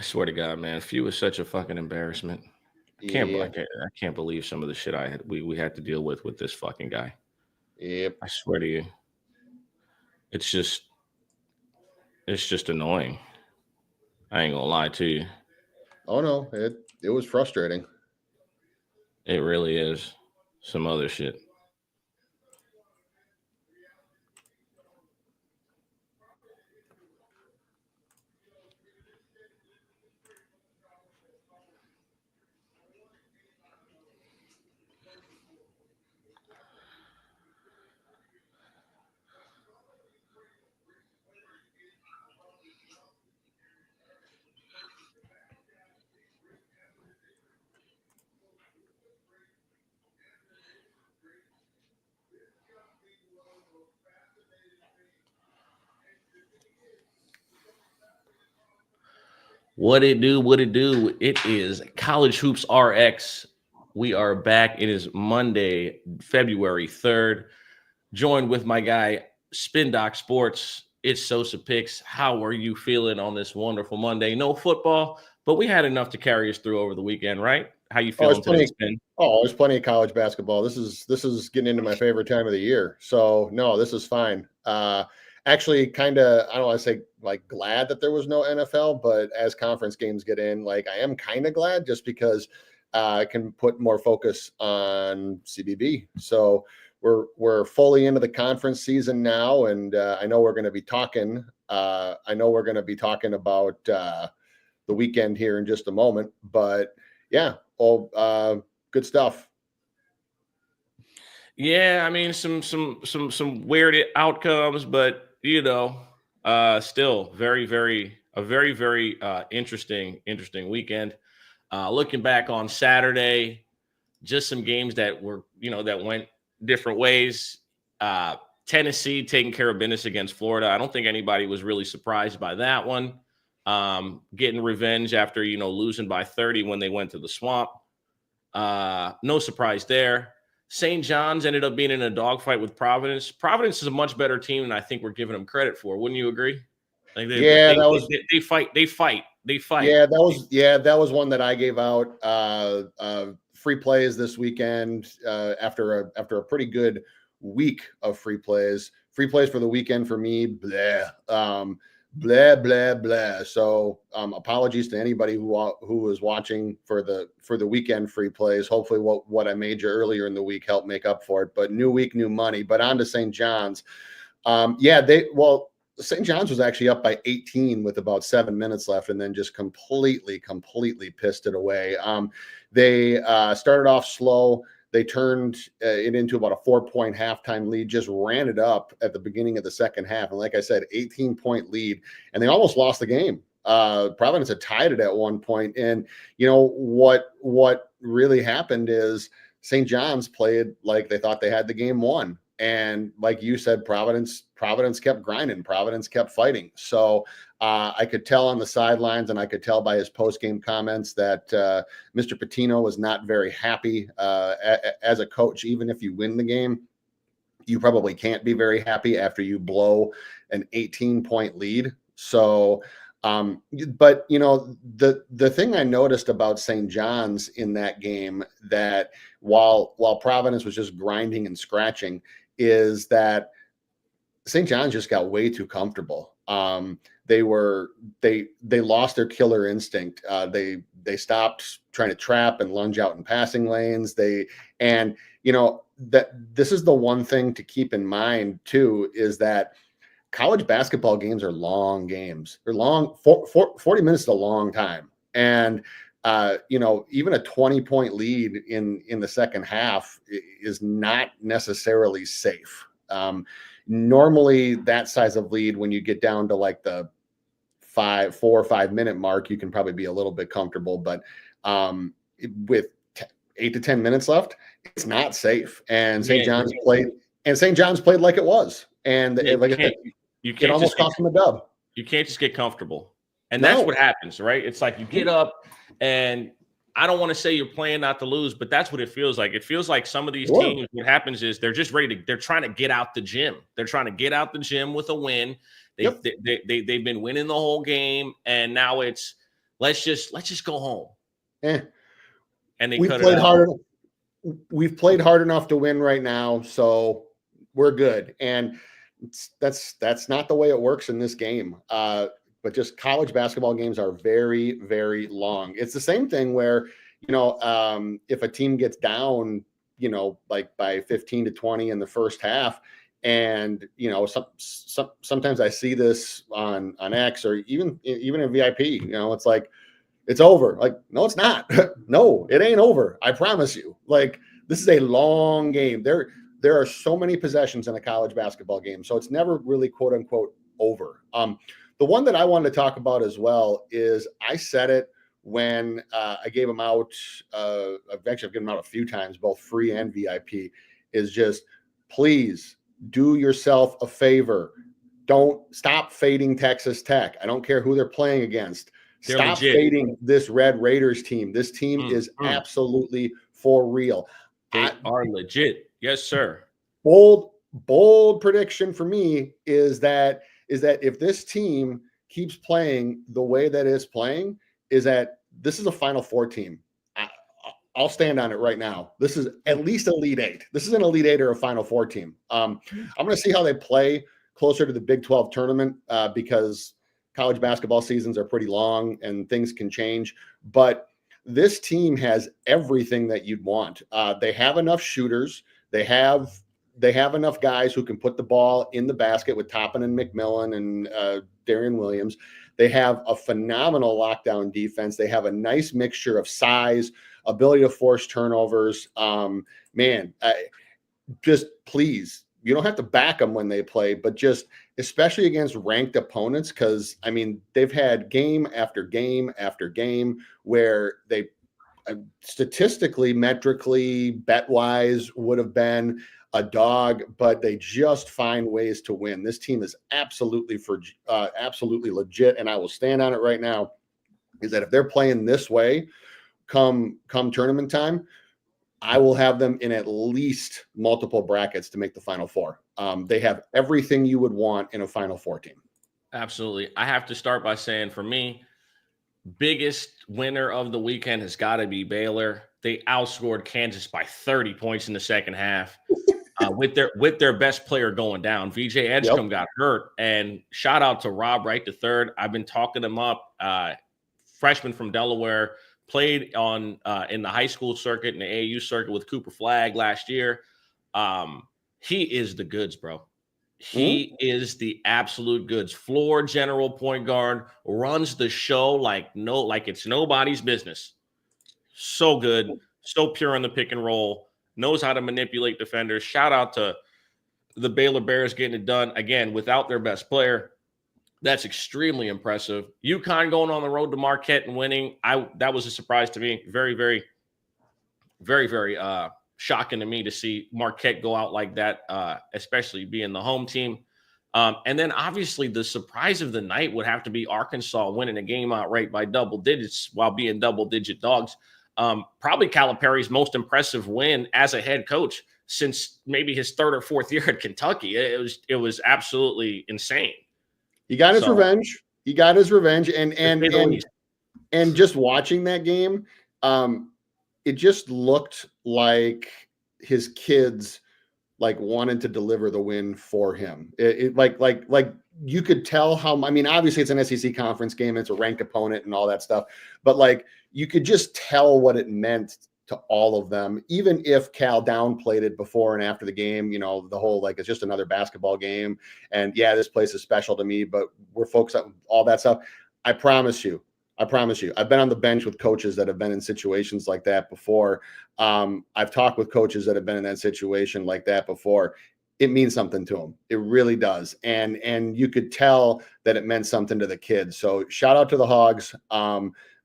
swear to God, man, Few is such a fucking embarrassment. Yeah. I can't believe some of the shit we had to deal with this fucking guy. Yep. I swear to you, it's just it's just annoying. I ain't gonna lie to you. Oh no, it was frustrating. It really is. Some other shit. What it do? What it do? It is College Hoops RX. We are back. It is Monday, February 3rd. Joined with my guy, SpinDocSports. It's SosaPicks. How are you feeling on this wonderful Monday? No football, but we had enough to carry us through over the weekend, right? How you Oh, feeling today, Spin? there's plenty of college basketball. This is getting into my favorite time of the year. So no, this is fine. Actually, kind of, I don't want to say like glad that there was no NFL, but as conference games get in, like I am kind of glad just because I can put more focus on CBB. So we're fully into the conference season now, and I know we're going to be talking. I know we're going to be talking about the weekend here in just a moment, but yeah, all good stuff. Yeah, I mean some weird outcomes, but still very interesting weekend. Looking back on Saturday, just some games that were that went different ways. Tennessee taking care of business against Florida. I don't think anybody was really surprised by that one. Getting revenge after losing by 30 when they went to the Swamp. No surprise there. St. John's ended up being in a dogfight with Providence. Providence is a much better team than I think we're giving them credit for. Wouldn't you agree? Like Yeah, that was they fight. that was one that I gave out free plays this weekend after a pretty good week of free plays. Free plays for the weekend for me, blah blah blah. So apologies to anybody who was watching for the weekend free plays. Hopefully what I made you earlier in the week helped make up for it. But new week, new money. But on to St. John's. St. John's was actually up by 18 with about 7 minutes left, and then just completely pissed it away. They started off slow. They turned it into about a 4-point halftime lead, just ran it up at the beginning of the second half. And like I said, 18-point lead, and they almost lost the game. Providence had tied it at one point. And what really happened is St. John's played like they thought they had the game won. And like you said, Providence kept grinding. Providence kept fighting. So I could tell on the sidelines, and I could tell by his post-game comments that Mr. Pitino was not very happy as a coach. Even if you win the game, you probably can't be very happy after you blow an 18-point lead. So, but the thing I noticed about St. John's in that game, that while Providence was just grinding and scratching, is that St. John's just got way too comfortable. They lost their killer instinct. They stopped trying to trap and lunge out in passing lanes. That this is the one thing to keep in mind too, is that college basketball games are long games. They're long. 40 minutes is a long time. And even a 20-point lead in the second half is not necessarily safe. Normally that size of lead, when you get down to like the 4 or 5 minute mark, you can probably be a little bit comfortable, but with 8 to 10 minutes left, it's not safe. And St. John's played like it was. And it almost cost them a dub. You can't just get comfortable. And that's what happens, right? It's like you get up, and I don't want to say you're playing not to lose, but that's what it feels like. It feels like some of these teams, what happens is they're just they're trying to get out the gym. They're trying to get out the gym with a win. They've been winning the whole game, and now it's let's just go home. Eh. And they We've cut played it out. hard. We've played hard enough to win right now, so we're good. And that's not the way it works in this game. But just college basketball games are very, very long. It's the same thing where, if a team gets down, like by 15 to 20 in the first half, and sometimes I see this on X or even in VIP, it's like, it's over. Like, no, it's not. No, it ain't over. I promise you. Like, this is a long game. There are so many possessions in a college basketball game, so it's never really quote unquote over. The one that I wanted to talk about as well is, I said it when I gave them out. I've given them out a few times, both free and VIP. Is just, please do yourself a favor. Don't stop fading Texas Tech. I don't care who they're playing against. Stop fading this Red Raiders team. This team is absolutely for real. They are legit. Yes, sir. Bold prediction for me is that if this team keeps playing the way that it's playing, is that this is a Final Four team. I'll stand on it right now. This is at least Elite Eight. This is an Elite Eight or a Final Four team. I'm going to see how they play closer to the Big 12 tournament because college basketball seasons are pretty long and things can change. But this team has everything that you'd want. They have enough shooters. They have enough guys who can put the ball in the basket with Toppin and McMillan and Darian Williams. They have a phenomenal lockdown defense. They have a nice mixture of size, ability to force turnovers. Just please, you don't have to back them when they play, but just especially against ranked opponents, because they've had game after game after game where they statistically, metrically, bet-wise would have been a dog, but they just find ways to win. This team is absolutely legit, and I will stand on it right now, is that if they're playing this way come tournament time, I will have them in at least multiple brackets to make the Final Four. They have everything you would want in a Final Four team. Absolutely. I have to start by saying, for me, biggest winner of the weekend has got to be Baylor. They outscored Kansas by 30 points in the second half with their best player going down. VJ Edgecombe got hurt, and shout out to Rob Wright III. I've been talking him up. Freshman from Delaware, played on in the high school circuit and the AAU circuit with Cooper Flagg last year. He is the goods, bro. He is the absolute goods. Floor general point guard, runs the show like it's nobody's business. So good, so pure on the pick and roll, knows how to manipulate defenders. Shout out to the Baylor Bears getting it done again without their best player. That's extremely impressive. UConn going on the road to Marquette and winning. That was a surprise to me. Very, very, very, very shocking to me to see Marquette go out like that, especially being the home team. And then obviously the surprise of the night would have to be Arkansas winning a game outright by double digits while being double-digit dogs. Probably Calipari's most impressive win as a head coach since maybe his third or fourth year at Kentucky. It was absolutely insane. He got his revenge. He got his revenge, and just watching that game, it just looked like his kids wanted to deliver the win for him. It like you could tell how. Obviously it's an SEC conference game, it's a ranked opponent and all that stuff, but you could just tell what it meant to all of them, even if Cal downplayed it before and after the game, the whole, it's just another basketball game. And yeah, this place is special to me, but we're focused on all that stuff. I promise you, I've been on the bench with coaches that have been in situations like that before. I've talked with coaches that have been in that situation like that before. It means something to them. It really does. And you could tell that it meant something to the kids. So shout out to the Hogs.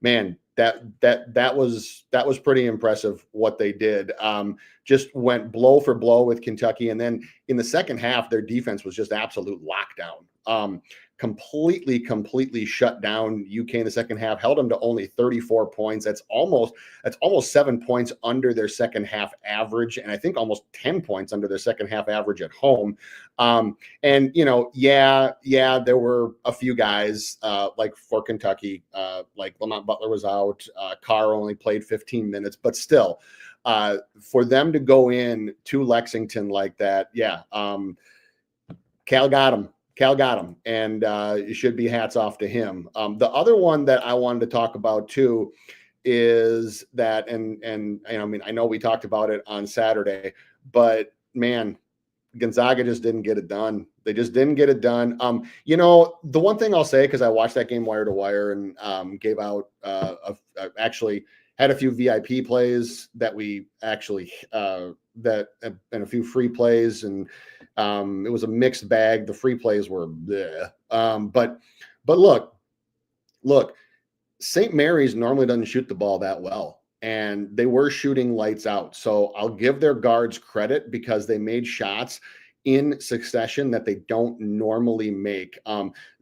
Man, that was pretty impressive what they did. Just went blow for blow with Kentucky. And then in the second half, their defense was just absolute lockdown. completely shut down UK in the second half, held them to only 34 points. That's almost 7 points under their second half average, and I think almost 10 points under their second half average at home. And there were a few guys like for Kentucky, like Lamont Butler was out, Carr only played 15 minutes, but still, for them to go in to Lexington like that, Cal got him, and it should be hats off to him. The other one that I wanted to talk about too is that, and I mean, I know we talked about it on Saturday, but man, Gonzaga just didn't get it done. They just didn't get it done. The one thing I'll say, because I watched that game wire to wire and gave out actually had a few VIP plays that we actually and a few free plays, and it was a mixed bag. The free plays were bleh. But look, St. Mary's normally doesn't shoot the ball that well, and they were shooting lights out. So I'll give their guards credit because they made shots in succession that they don't normally make.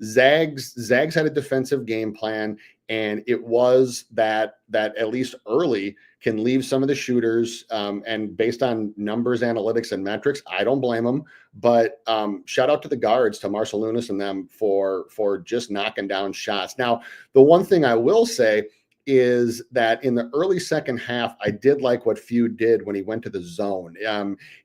Zags had a defensive game plan, and it was that at least early can leave some of the shooters, and based on numbers, analytics, and metrics, I don't blame them. But shout out to the guards, to Marcel Lunas and them for just knocking down shots. Now, the one thing I will say is that in the early second half, I did like what Feud did when he went to the zone.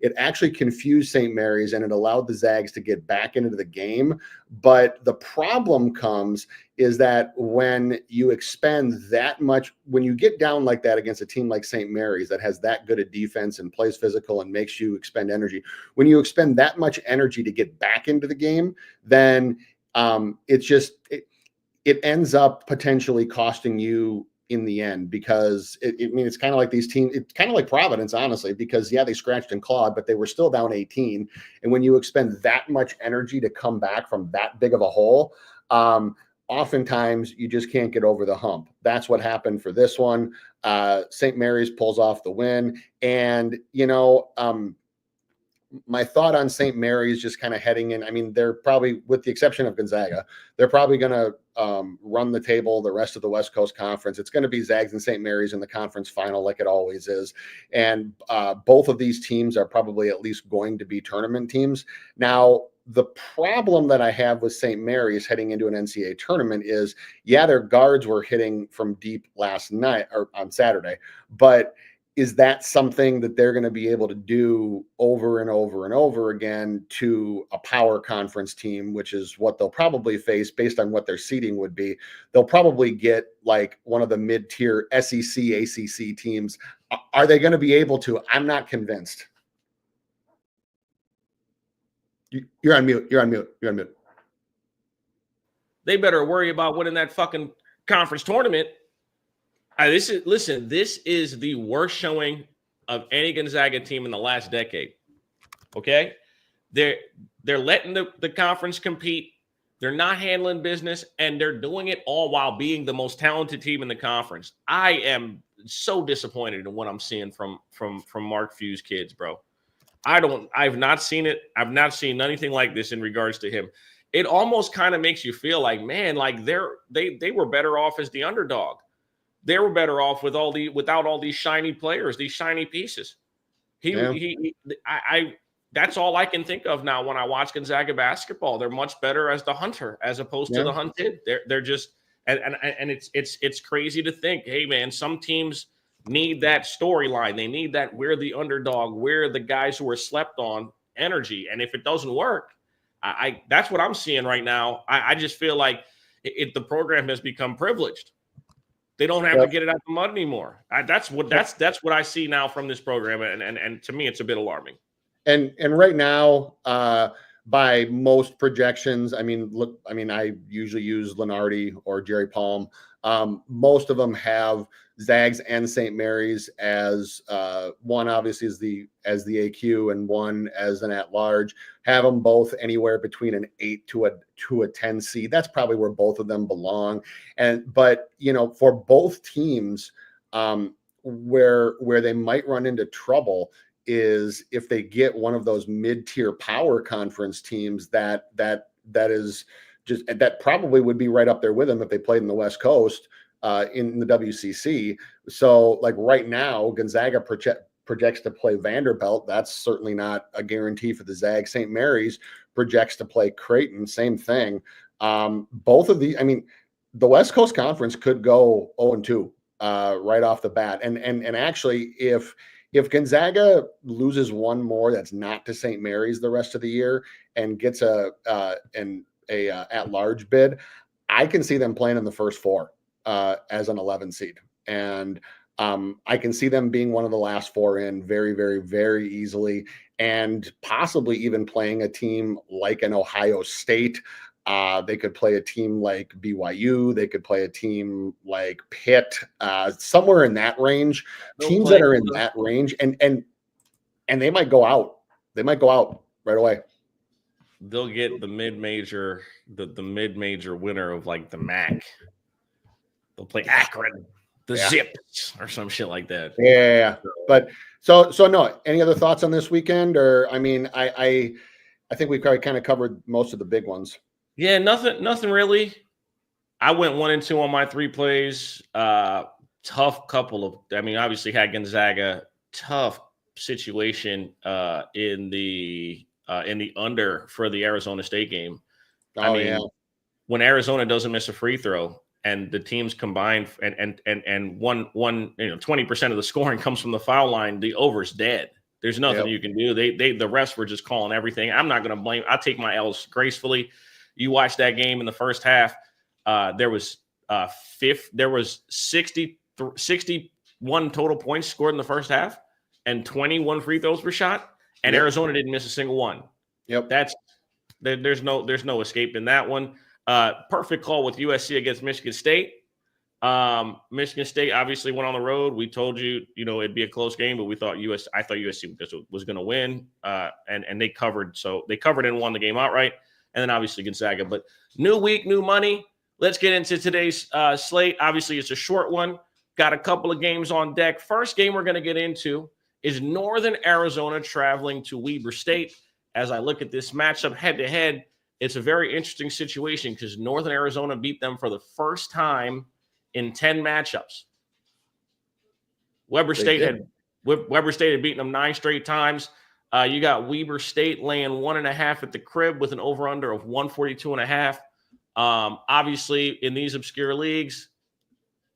It actually confused St. Mary's, and it allowed the Zags to get back into the game. But the problem comes is that when you expend that much, when you get down like that against a team like St. Mary's that has that good a defense and plays physical and makes you expend energy, when you expend that much energy to get back into the game, then it ends up potentially costing you in the end, because it's kind of like these teams, it's kind of like Providence, honestly, because they scratched and clawed, but they were still down 18. And when you expend that much energy to come back from that big of a hole, oftentimes you just can't get over the hump. That's what happened for this one. St. Mary's pulls off the win. And, my thought on St. Mary's just kind of heading in, I mean, they're probably, with the exception of Gonzaga, they're probably going to run the table the rest of the West Coast Conference. It's going to be Zags and St. Mary's in the conference final like it always is. And both of these teams are probably at least going to be tournament teams. Now, the problem that I have with St. Mary's heading into an NCAA tournament is, their guards were hitting from deep last night or on Saturday, but is that something that they're going to be able to do over and over and over again to a power conference team, which is what they'll probably face based on what their seeding would be? They'll probably get like one of the mid-tier SEC, ACC teams. Are they going to be able to? I'm not convinced. You're on mute. They better worry about winning that fucking conference tournament. This is the worst showing of any Gonzaga team in the last decade. Okay, they're letting the conference compete. They're not handling business, and they're doing it all while being the most talented team in the conference. I am so disappointed in what I'm seeing from Mark Few's kids, bro. I've not seen it. I've not seen anything like this in regards to him. It almost kind of makes you feel like, man, like they were better off as the underdog. They were better off without all these shiny players, these shiny pieces. That's all I can think of now when I watch Gonzaga basketball. They're much better as the hunter as opposed to the hunted. They're just and it's crazy to think, hey man, some teams need that storyline. They need that we're the underdog, we're the guys who are slept on energy. And if it doesn't work, that's what I'm seeing right now. I just feel like the program has become privileged. They don't have to get it out the mud anymore. That's what I see now from this program, and to me, it's a bit alarming. And right now, by most projections, I usually use Lenardi or Jerry Palm. Most of them have Zags and St. Mary's as one obviously as the AQ and one as an at-large. Have them both anywhere between an 8 to a 10 seed. That's probably where both of them belong. But for both teams, where they might run into trouble is if they get one of those mid-tier power conference teams that is just that probably would be right up there with them if they played in the West Coast in the WCC. So like right now, Gonzaga projects to play Vanderbilt. That's certainly not a guarantee for the Zags. St. Mary's projects to play Creighton. Same thing. Both of the, I mean, the West Coast Conference could go 0-2 right off the bat. And actually, if Gonzaga loses one more that's not to St. Mary's the rest of the year and gets a at-large bid, I can see them playing in the first four as an 11 seed. And I can see them being one of the last four in very, very, very easily, and possibly even playing a team like an Ohio State. They could play a team like BYU. They could play a team like Pitt, somewhere in that range. Teams that are in that range, and they might go out. They might go out right away. They'll get the mid-major winner of like the MAC. They'll play Akron, the Zips, or some shit like that. Yeah. But so no. Any other thoughts on this weekend? Or I mean, I think we kind of covered most of the big ones. Yeah, nothing really. I went 1-2 on my 3 plays. Tough couple of. I mean, obviously had Gonzaga. Tough situation in the under for the Arizona State game. When Arizona doesn't miss a free throw and the teams combined and one 20% of the scoring comes from the foul line, the over's dead. There's nothing you can do. The refs were just calling everything. I'm not going to blame. I take my L's gracefully. You watch that game in the first half. There was 61 total points scored in the first half, and 21 free throws were shot, and Arizona didn't miss a single one. There's no escape in that one. Perfect call with USC against Michigan State. Michigan State obviously went on the road. We told you, it'd be a close game, but I thought USC was going to win, and they covered. So they covered and won the game outright. And then obviously Gonzaga. But new week, new money. Let's get into today's slate. Obviously, it's a short one. Got a couple of games on deck. First game we're going to get into is Northern Arizona traveling to Weber State. As I look at this matchup head-to-head, it's a very interesting situation because Northern Arizona beat them for the first time in 10 matchups. Weber State had beaten them 9 straight times. You got Weber State laying 1.5 at the crib with an over-under of 142.5. Obviously, in these obscure leagues,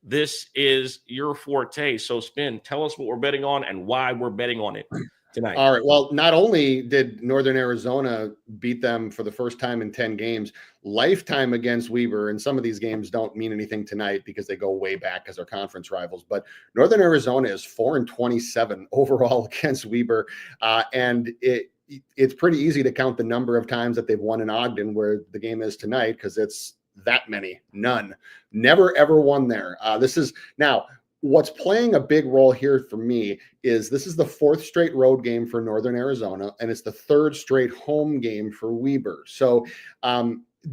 this is your forte. So, Spin, tell us what we're betting on and why we're betting on it tonight. All right. Well, not only did Northern Arizona beat them for the first time in 10 games, lifetime against Weber, and some of these games don't mean anything tonight because they go way back as our conference rivals, but Northern Arizona is 4-27 overall against Weber. And it's pretty easy to count the number of times that they've won in Ogden, where the game is tonight, because it's that many. None. Never, ever won there. This is now what's playing a big role here for me is this is the 4th straight road game for Northern Arizona, and it's the 3rd straight home game for Weber. So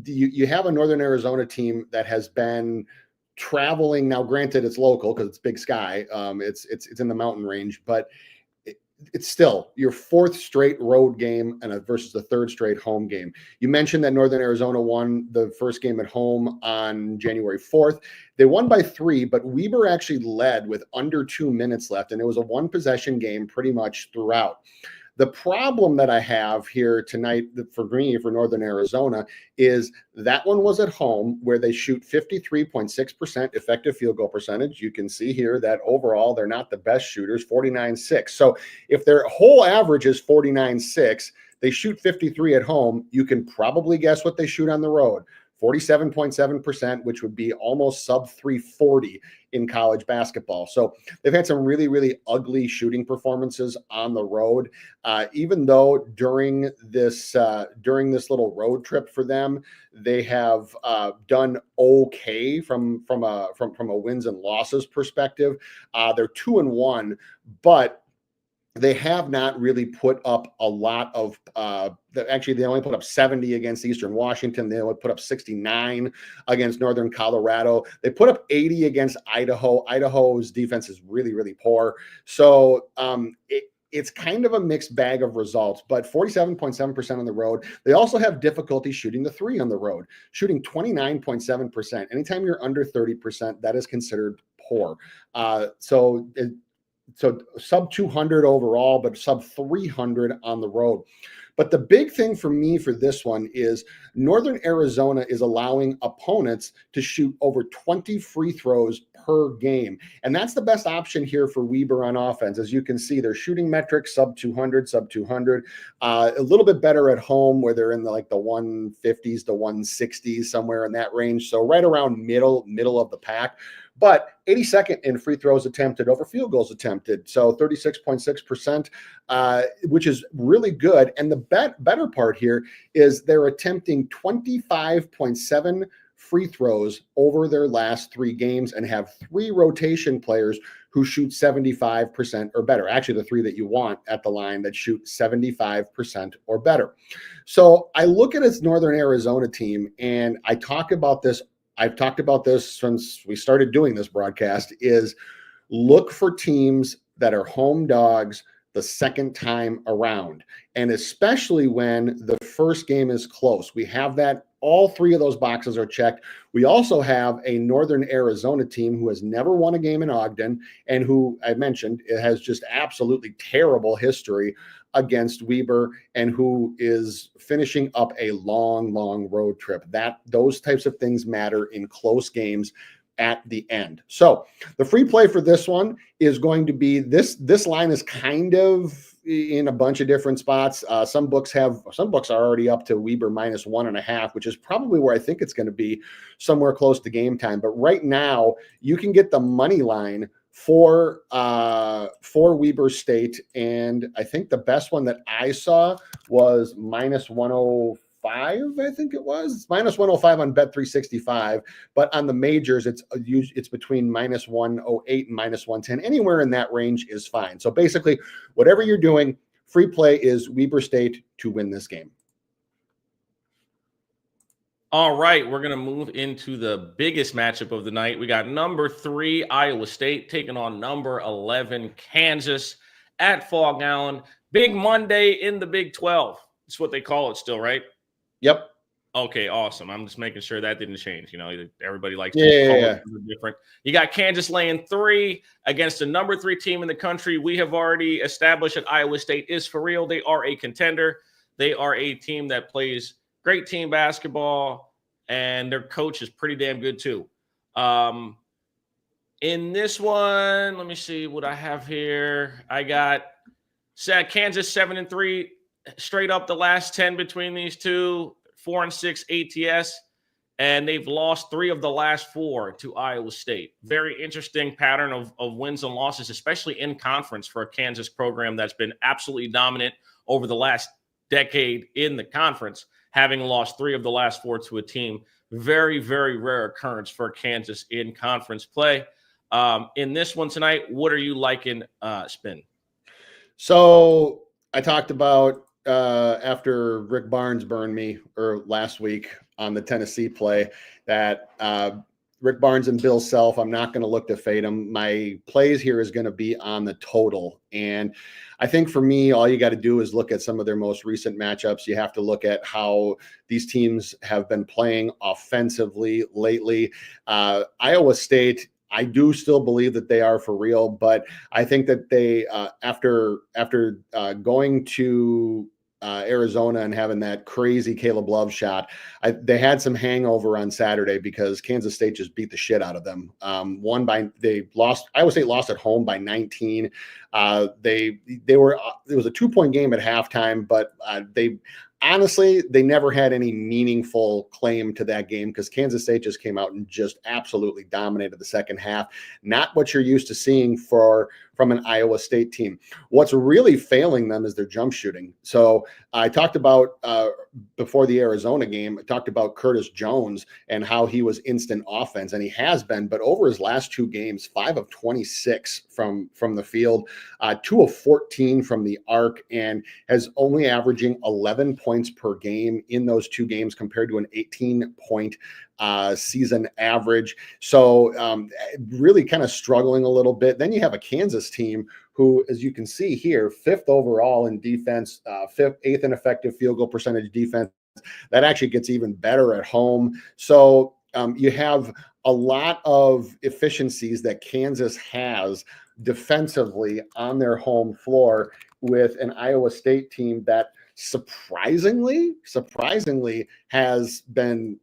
you have a Northern Arizona team that has been traveling. Now, granted, it's local because it's Big Sky. It's in the mountain range, but it's still your 4th straight road game versus the 3rd straight home game. You mentioned that Northern Arizona won the first game at home on January 4th. They won by 3, but Weber actually led with under 2 minutes left, and it was a 1-possession game pretty much throughout. The problem that I have here tonight for Northern Arizona is that one was at home, where they shoot 53.6% effective field goal percentage. You can see here that overall they're not the best shooters, 49.6. So if their whole average is 49.6, they shoot 53 at home. You can probably guess what they shoot on the road. 47.7%, which would be almost sub 340 in college basketball. So they've had some really, really ugly shooting performances on the road. Even though during this little road trip for them, they have done okay from a wins and losses perspective. They're 2-1, but they have not really put up a lot of actually they only put up 70 against Eastern Washington. They only put up 69 against Northern Colorado. They put up 80 against Idaho. Idaho's defense is really, really poor. So it's kind of a mixed bag of results, but 47.7% on the road. They also have difficulty shooting the three on the road, shooting 29.7%. Anytime you're under 30%, that is considered poor. So sub 200 overall, but sub 300 on the road. But the big thing for me for this one is Northern Arizona is allowing opponents to shoot over 20 free throws per game. And that's the best option here for Weber on offense. As you can see, their shooting metrics, sub 200, a little bit better at home where they're in the 150s to 160s, somewhere in that range. So right around middle of the pack. But 82nd in free throws attempted over field goals attempted. So 36.6%, which is really good. And the better part here is they're attempting 25.7 free throws over their last 3 games and have 3 rotation players who shoot 75% or better. Actually, the 3 that you want at the line that shoot 75% or better. So I look at this Northern Arizona team, and I've talked about this since we started doing this broadcast, is look for teams that are home dogs the second time around. And especially when the first game is close. We have that. All 3 of those boxes are checked. We also have a Northern Arizona team who has never won a game in Ogden and who I mentioned it has just absolutely terrible history against Weber and who is finishing up a long road trip. Those types of things matter in close games at the end. So the free play for this one is going to be this line is kind of in a bunch of different spots. Some books are already up to Weber -1.5, which is probably where I think it's going to be, somewhere close to game time. But right now you can get the money line for Weber State, and I think the best one that I saw was -105. I think it was -105 on Bet365, but on the majors it's between -108 and -110. Anywhere in that range is fine. So basically, whatever you're doing, free play is Weber State to win this game. All right, we're going to move into the biggest matchup of the night. We got number 3 Iowa State taking on number 11 Kansas at Fog Allen. Big Monday in the Big 12. That's what they call it still, right? Yep. Okay, awesome. I'm just making sure that didn't change. You know, everybody likes to call it different. You got Kansas laying 3 against the number 3 team in the country. We have already established that Iowa State is for real. They are a contender. They are a team that plays great team basketball, and their coach is pretty damn good too. In this one, let me see what I have here. I got Kansas 7-3 straight up the last 10 between these two, 4-6 ATS, and they've lost 3 of the last 4 to Iowa State. Very interesting pattern of wins and losses, especially in conference for a Kansas program that's been absolutely dominant over the last decade in the conference, having lost 3 of the last 4 to a team. Very, very rare occurrence for Kansas in conference play. In this one tonight, what are you liking, Spin? So I talked about after Rick Barnes burned me last week on the Tennessee play that Rick Barnes and Bill Self, I'm not going to look to fade them. My plays here is going to be on the total. And I think for me, all you got to do is look at some of their most recent matchups. You have to look at how these teams have been playing offensively lately. Iowa State, I do still believe that they are for real, but I think that they, after going to Arizona and having that crazy Caleb Love shot, they had some hangover on Saturday because Kansas State just beat the shit out of them. Iowa State lost at home by 19. It was a 2-point game at halftime, but honestly, they never had any meaningful claim to that game because Kansas State just came out and just absolutely dominated the second half. Not what you're used to seeing from an Iowa State team. What's really failing them is their jump shooting. So I talked about before the Arizona game, I talked about Curtis Jones and how he was instant offense, and he has been, but over his last 2 games, 5 of 26 from the field, 2 of 14 from the arc, and has only averaging 11 points per game in those 2 games compared to an 18-point season average. So really kind of struggling a little bit. Then you have a Kansas Kansas team, who, as you can see here, 5th overall in defense, 8th in effective field goal percentage defense. That actually gets even better at home. So you have a lot of efficiencies that Kansas has defensively on their home floor with an Iowa State team that surprisingly has been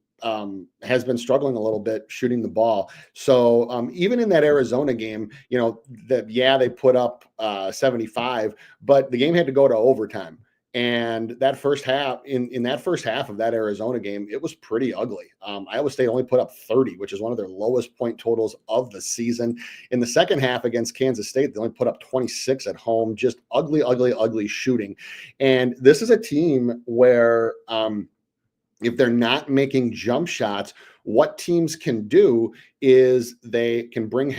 struggling a little bit shooting the ball. So even in that Arizona game, they put up 75, but the game had to go to overtime. And that first half, in that first half of that Arizona game, it was pretty ugly. Iowa State only put up 30, which is one of their lowest point totals of the season. In the second half against Kansas State, they only put up 26 at home. Just ugly shooting. And this is a team where if they're not making jump shots, what teams can do is they can bring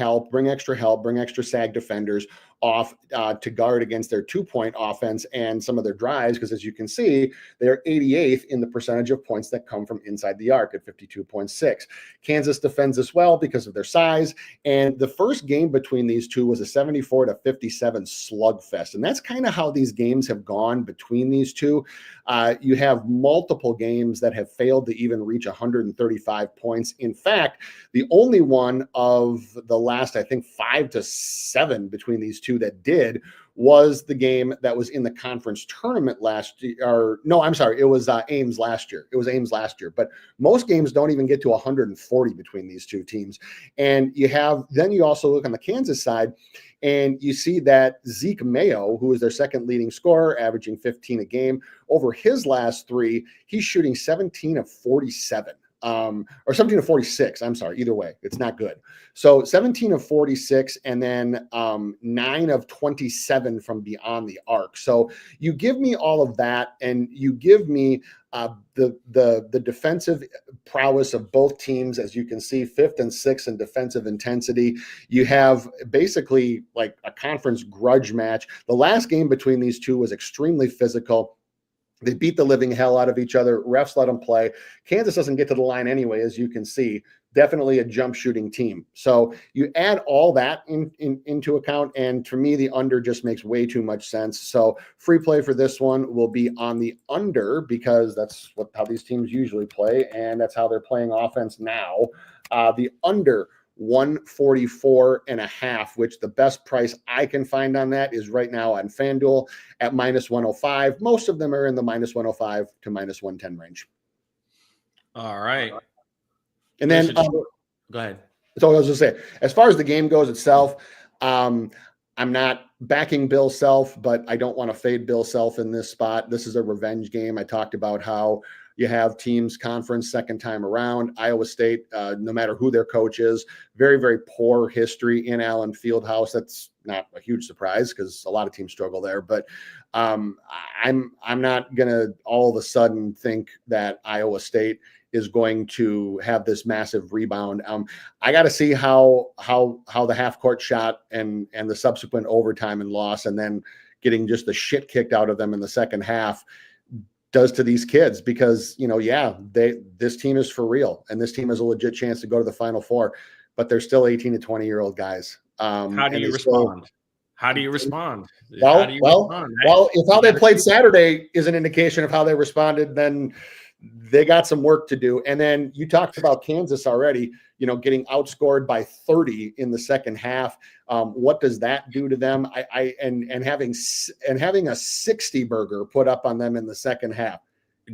extra SAG defenders off to guard against their 2-point offense and some of their drives, because as you can see, they're 88th in the percentage of points that come from inside the arc at 52.6. Kansas defends as well because of their size, and the first game between these two was a 74-57 slugfest, and that's kind of how these games have gone between these two. You have multiple games that have failed to even reach 135 points. In fact, the only one of the last, I think, 5 to 7 between these two that did was the game that was in the conference tournament last year. Or no, I'm sorry, it was Ames last year. But most games don't even get to 140 between these two teams. And then you also look on the Kansas side, and you see that Zeke Mayo, who is their second leading scorer, averaging 15 a game, over his last 3, he's shooting 17 of 47. Or 17 of 46. I'm sorry. Either way, it's not good. So 17 of 46, and then 9 of 27 from beyond the arc. So you give me all of that, and you give me the defensive prowess of both teams, as you can see, 5th and 6th in defensive intensity. You have basically like a conference grudge match. The last game between these two was extremely physical. They beat the living hell out of each other. Refs let them play. Kansas doesn't get to the line anyway, as you can see. Definitely a jump shooting team. So you add all that into account, and for me, the under just makes way too much sense. So free play for this one will be on the under, because that's how these teams usually play, and that's how they're playing offense now. The under 144.5, which the best price I can find on that is right now on FanDuel at -105. Most of them are in the -105 to -110 range. All right. And then go ahead. So I was going to say, as far as the game goes itself, I'm not backing Bill Self, but I don't want to fade Bill Self in this spot. This is a revenge game. I talked about how you have teams conference second time around. Iowa State, no matter who their coach is, very, very poor history in Allen Fieldhouse. That's not a huge surprise because a lot of teams struggle there. But I'm not going to all of a sudden think that Iowa State is going to have this massive rebound. I got to see how the half court shot and the subsequent overtime and loss, and then getting just the shit kicked out of them in the second half does to these kids, because this team is for real, and this team has a legit chance to go to the Final Four, but they're still 18 to 20-year-old guys. How do you respond? How do you respond? Well, if how they played Saturday is an indication of how they responded, then they got some work to do. And then you talked about Kansas already, getting outscored by 30 in the second half. What does that do to them? And having a 60 burger put up on them in the second half.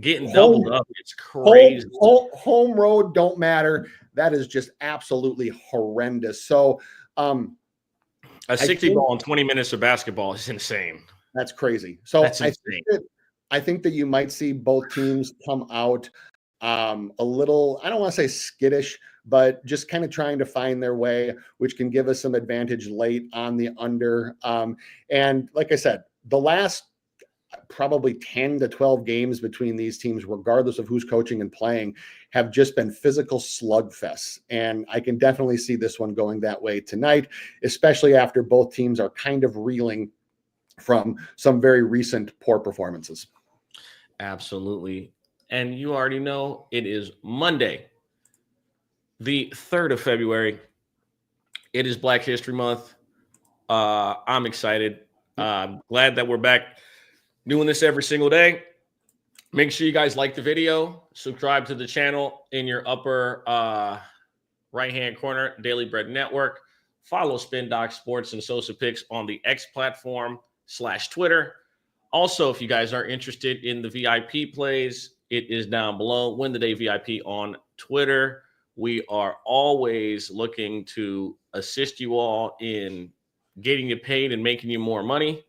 Getting doubled up. It's crazy. Home road don't matter. That is just absolutely horrendous. So a 60 ball in 20 minutes of basketball is insane. That's crazy. So that's insane. I think that you might see both teams come out a little, I don't want to say skittish, but just kind of trying to find their way, which can give us some advantage late on the under. And like I said, the last probably 10 to 12 games between these teams, regardless of who's coaching and playing, have just been physical slugfests. And I can definitely see this one going that way tonight, especially after both teams are kind of reeling from some very recent poor performances. Absolutely. And you already know it is Monday, the 3rd of February. It is Black History Month. I'm excited. Glad that we're back doing this every single day. Make sure you guys like the video, subscribe to the channel in your upper right-hand corner, Daily Bread Network. Follow SpinDocSports and SosaPicks on the X platform /Twitter. Also, if you guys are interested in the VIP plays, it is down below. Win the Day VIP on Twitter. We are always looking to assist you all in getting you paid and making you more money.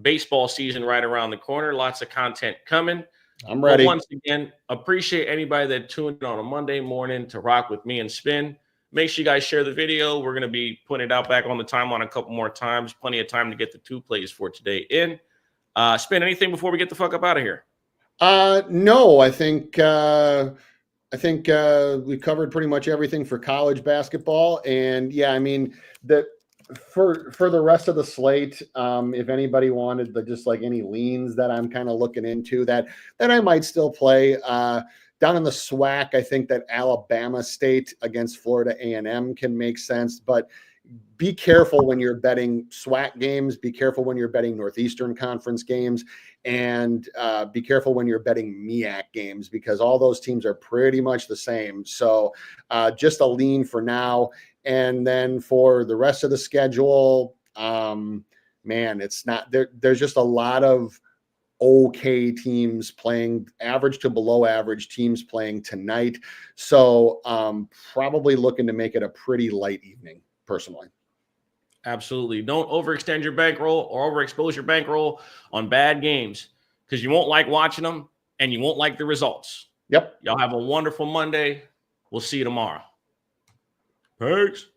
Baseball season right around the corner. Lots of content coming. I'm ready. But once again, appreciate anybody that tuned in on a Monday morning to rock with me and Spin. Make sure you guys share the video. We're going to be putting it out back on the timeline a couple more times. Plenty of time to get the 2 plays for today in. Spin, anything before we get the fuck up out of here? No, I think we covered pretty much everything for college basketball. And yeah, I mean, for the rest of the slate, if anybody wanted just like any leans that I'm kind of looking into that I might still play, down in the SWAC, I think that Alabama State against Florida A&M can make sense, but be careful when you're betting SWAC games. Be careful when you're betting Northeastern Conference games, and be careful when you're betting MEAC games, because all those teams are pretty much the same. So just a lean for now. And then for the rest of the schedule, man, it's not there. There's just a lot of okay teams playing, average to below average teams playing tonight. So probably looking to make it a pretty light evening personally. Absolutely. Don't overextend your bankroll or overexpose your bankroll on bad games, because you won't like watching them and you won't like the results. Yep. Y'all have a wonderful Monday. We'll see you tomorrow. Thanks.